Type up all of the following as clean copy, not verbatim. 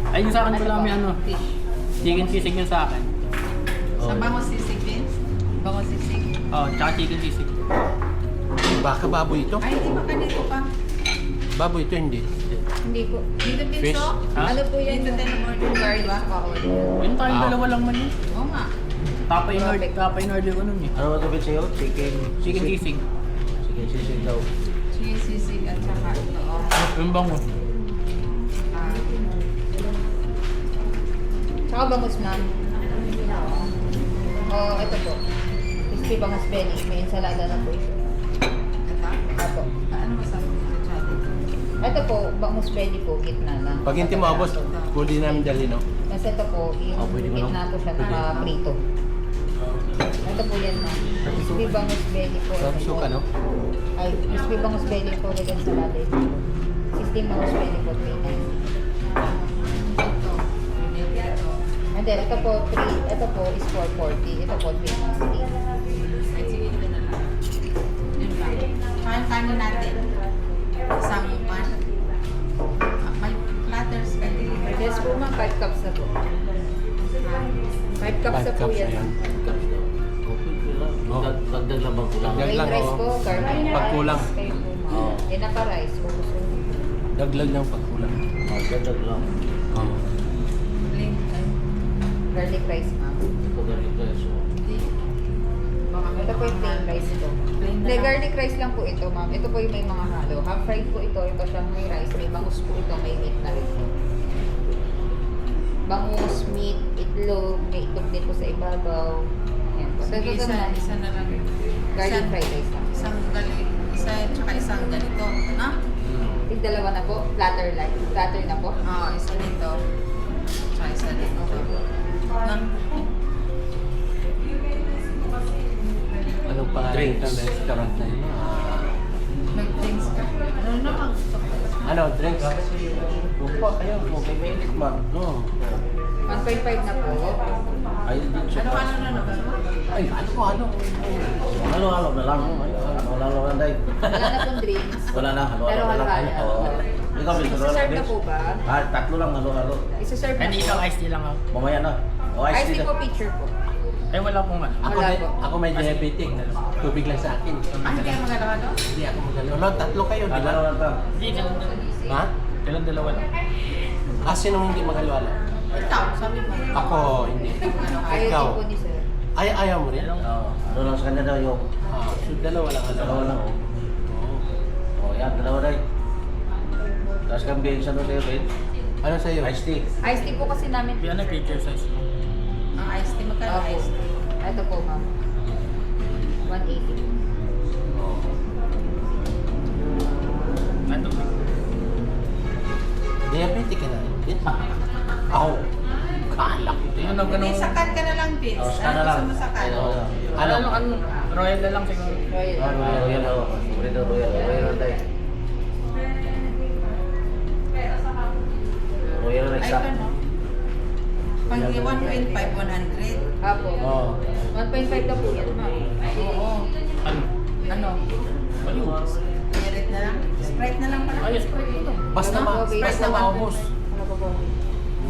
Ay, yung sa akin pala may ano, Fish. chicken sisig yun sa akin. Sa bango sisig, Vince? Bango sisig. Oh, tsaka chicken sisig. Baka baboy ito? Ay, di ba kanito ka? Baboy ito, hindi. Hindi po. Dito, Vince, Fish? oh? Ha? Ano po yan? Dito tayo order, Garlic diba? pa Yun tayong Ah. dalawa lang man yun. Oo nga. Tapay in order ko nun eh. Ano ba ito sa'yo? Chicken Chicken sisig. Chicken sisig daw. Chicken sisig at saka ito, oh. Yung bango. Ah, Tsaka bangus ma'am. Oh, ito po. Crispy bangus belly. May ensalada na po ito. ito. Apo. Ano masabi mo sa chat? Ito po, bangus belly po, gitna lang. Pag hindi mo abos, pwede namin dalhin, no? Mas ito po, yung pwede mo gitna lang. po siya, Pwede. naka-prito. Ito po yan ma'am. Crispy bangus belly po. Sarap Ito po. suka, no? Ay, crispy bangus belly po with ensalada ito. 16 bangus belly po, 3 times. Ito. Ito. And then, ito po, ito po is 440. Ito po, 360. Ay, sige, ito na lang. Yun lang. Tsaka yung kanin natin. Isang pan. Ah, may platters ka din. Yes po ma'am, 5 cups na po. 5 cups na po yan. Oh. Dagdag lang bang kulang? Dagdag. Plain lang, rice oh. po, garlic Pag rice. kulang. Kayo po ma'am. Oo. Yan na pa rice, kung gusto mo. Daglag ng pagkulang. Oh, dagdag lang. Oh. Plain. Ay, Garlic rice ma'am. Ito ganito peso. hindi. Baka may Ito po yung plain rice po. Plain na Hindi, lang. garlic rice lang po ito ma'am. Ito po yung may mga halo. Half fried po ito. Ito siyang may rice. May bangus po ito. May meat na rin po. Bangus, meat, itlog. May itlog din po sa ibabaw. Yan po. So, Sige, ito naman, isa na lang. garlic Isang- fried rice lang. Isang galing, isa tsaka isang ganito. Ha? Yung dalawa na po. Platter like. Platter na po. Oo, isa dito. Tsaka isa dito. Nan, Anong pangalan Drinks. ng restaurant na yun? mag-drinks ka. Ano naman? Ano, drinks? Upo kayo, okay ba yung tikman? No. 1.5 na po. Ay, din siya. Ano na naman? Ay, ano? Halo-halo na lang. Halo-halo na dahil. Wala na pong drinks. Wala na, halo-halo Pero na lang. halo-halo. Oo. Ikaw, Vince, halo-halo, Isa-serve na Vince. po ba? Ah, tatlo lang, halo-halo. Isa-serve na Hindi po. isang iced tea lang ako. Mamaya na. O, Ice ice tea tea po, na. picture po. Ay, wala pong ano. Ako, Wala may, po. ako may diabetic. Tubig lang sa akin. Ah, hindi ka magalawa doon? Hindi ako magalaw. No, tatlo kayo, di ba? Halo na lang. Hindi, kailan Ha? kailan dalawa lang. Ah, sinong hindi magalaw? Ikaw, sabi mo. Ako, hindi. Ayaw Ikaw. din po ni sir. Ayaw mo rin? Oo. Ano lang sa kanya daw yung... Ah, so dalawa lang. Dalawa lang, oh. Oo. Oh, yan, dalawa dahil. Tapos kang Vince, ano sa'yo, Vince? Ano sa'yo? Ice tea. Ice tea po kasi namin. Yan ang picture size. Ang iced tea, magkano Opo. iced tea? Ito po, ma'am. 180. Ano? Diabetic ka na rin? Ako. Kala ko din. Ano, Hindi, ganun. sakan ka na lang, Vince. Oh, saka na Ano lang. gusto mo sakan? Ano? Ano, royal na lang siguro. Royal. Royal, oh. Burrito, royal. Royal na dahil. Royal na Ay, isa. ano? Pag 1.5, 100. Apo. Oo. 1.5 na po yan, ma'am. Oo. Ano? Ano? Ayun. Merit na lang? Sprite na lang pala? Ayos, Sprite ito. Basta Okay. basta Basta maubos. Ano po po?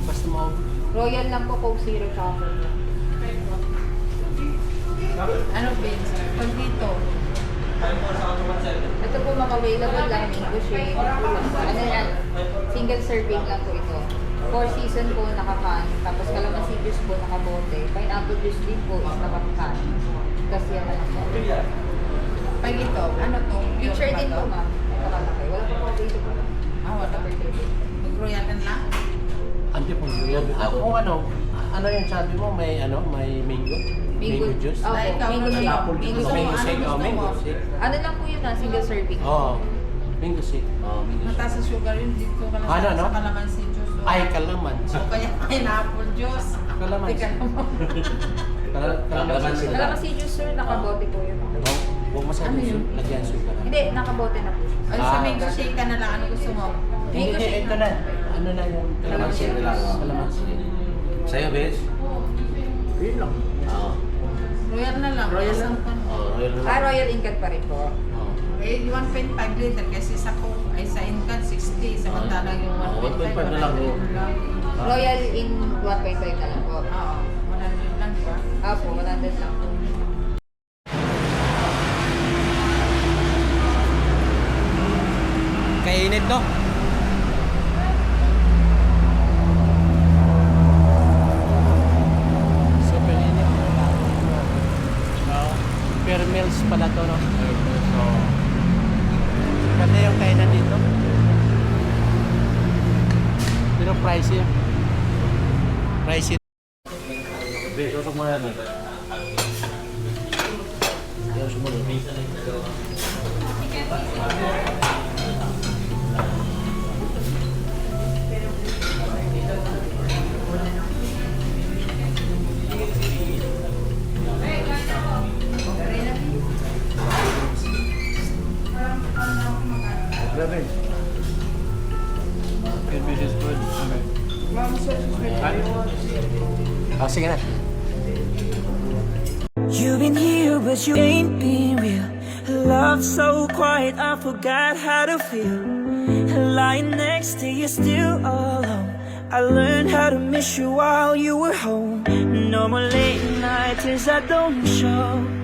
Basta maubos. Royal lang po, Coke Zero chocolate. Ano, Vince? Pag dito, Ito po, ma'am, available lang mango shake. Ano yan? Single serving lang po ito. 4 season po nakakan. Tapos calamansi juice po nakabote. Pineapple juice din po is nakakan. Kasi yan na lang po. pag ito, ano to? Picture Pure din ba po, to? ma'am. Ito kalaki. Wala po available. Ah, wala. Mag-royal ka lang? Ante po yun. Kung ano yung sabi mo, may mango? Mango juice? Opo, Like, mango ano, shake. apple Mango juice. Mango shake. shake. Ano Oh, gusto mango mo? shake. Ano lang po yun single serving. Oo. Mango shake. Oh, Mataas sa sugar yun, dito ka lang Ano, sa ano? calamansi juice. oh. Ay, kalaman. O kaya pineapple juice. Kalamansi. Teka naman. Kalamansi. Calamansi juice, sir. Nakabote po yun. Oh. Huwag masyadong Ano yun? lagyan sugar. Hindi, nakabote na po. Ay, sa mango shake ka na lang. Ano gusto mo? Hindi, Mango shake ito na. Ano na yung Kalamansi na lang. Kalamansi. Sa'yo, Bes? Yun lang. Oo. Royal na lang. Royal lang. Royal na lang. Ah, Royal Incan pa rin po. Oo. Eh, 1.5 liter kasi sa Coke ay sa Incan 60. Samantalang yung 1.5 1.5 na lang, oh. lang. Royal in 1.5 na lang po. Oo, 100 lang ba? Opo, 100 lang po. Kainit, no? Super init. Per meals pala to, no? So, ganda yung kainan dito. Pero pricey. Pricey. Bes, usok mo yan. Yan, sumunod. Grabe. Oh, sige na. You've been here, but you ain't been real. Love so quiet, I forgot how to feel. Lying next to you, still alone. I learned how to miss you while you were home. No more late nights, I don't show.